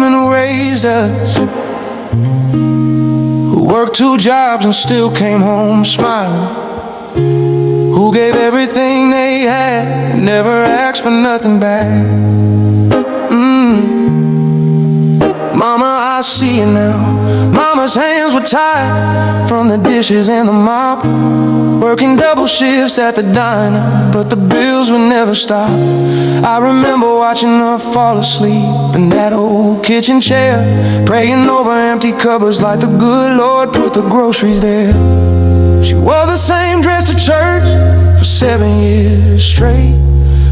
woman who raised us, who worked 2 jobs and still came home smiling, who gave everything they had, never asked for nothing back. Mama, I see you now. Mama's hands were tied from the dishes and the mop, working double shifts at the diner, but the bills would never stop. I remember watching her fall asleep in that old kitchen chair, praying over empty cupboards like the good Lord put the groceries there. She wore the same dress to church for 7 years straight,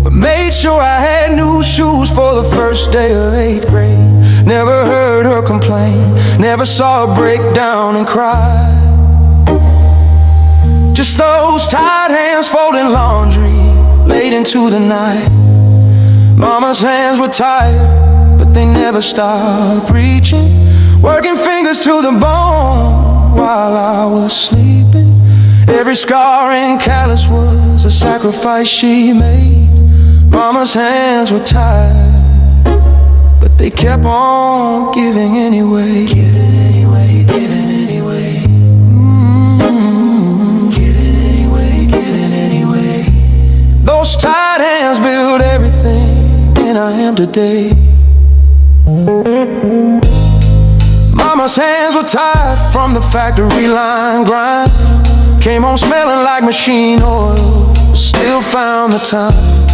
but made sure I had new shoes for the first day of 8th grade. Never heard her complain, never saw her break down and cry. Just those tired hands folding laundry late into the night. Mama's hands were tired, but they never stopped reaching, working fingers to the bone while I was sleeping. Every scar and callus was a sacrifice she made. Mama's hands were tired, but they kept on giving anyway. Giving anyway, giving anyway. Giving anyway, giving anyway. Those tired hands built everything, and I am today. Mama's hands were tired from the factory line grind, came home smelling like machine oil, but still found the time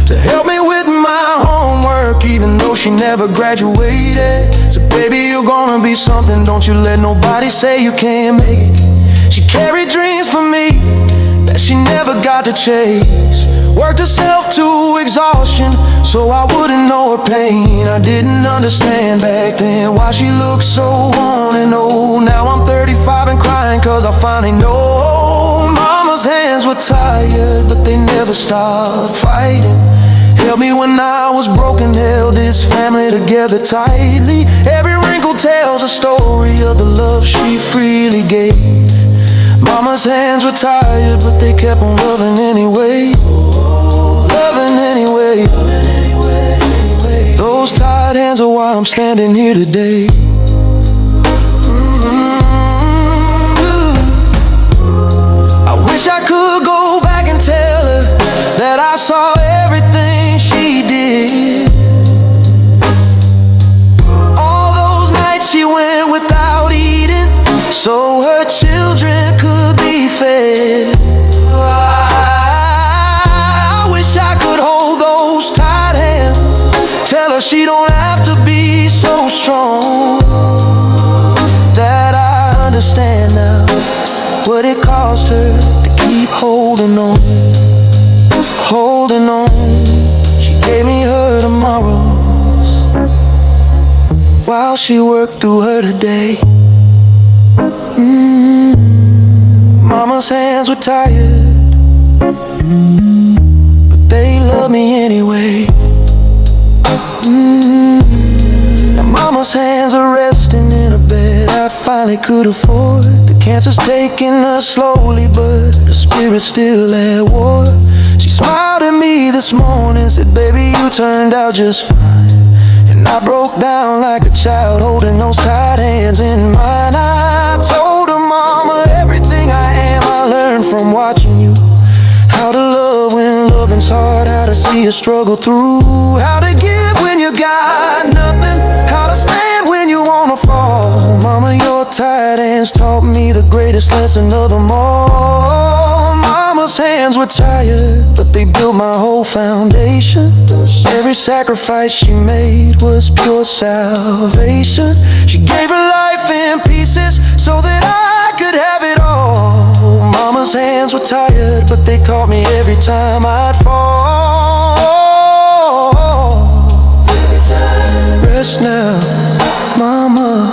to help me with my homework, even though she never graduated. Said, baby, you're gonna be something, don't you let nobody say you can't make it. She carried dreams for me that she never got to chase, worked herself to exhaustion so I wouldn't know her pain. I didn't understand back then why she looked so on and old. Now I'm 35 and crying cause I finally know. Mama's hands were tired, but they never stopped fighting. Held me when I was broken, held this family together tightly. Every wrinkle tells a story of the love she freely gave. Mama's hands were tired, but they kept on loving anyway. Loving anyway. Those tired hands are why I'm standing here today. I wish I could go back and tell her that I saw everything she did. All those nights she went without eating so her children could be fed. I wish I could hold those tight hands, tell her she don't have to be so strong. That I understand now what it cost her to keep holding on. Holding on, she gave me her tomorrows while she worked through her today. Mama's hands were tired, but they love me anyway. Now mama's hands are resting in a bed I finally could afford. The cancer's taking her slowly, but the spirit's still at war. She smiled at me this morning, said, baby, you turned out just fine. And I broke down like a child holding those tight hands in mine. I told her, mama, everything I am I learned from watching you. How to love when loving's hard, how to see you struggle through, how to give when you got nothing, how to stand when you wanna fall. Mama, your tight hands taught me the greatest lesson of them all. Mama's hands were tired, but they built my whole foundation. Every sacrifice she made was pure salvation. She gave her life in pieces so that I could have it all. Mama's hands were tired, but they caught me every time I'd fall. Rest now, mama.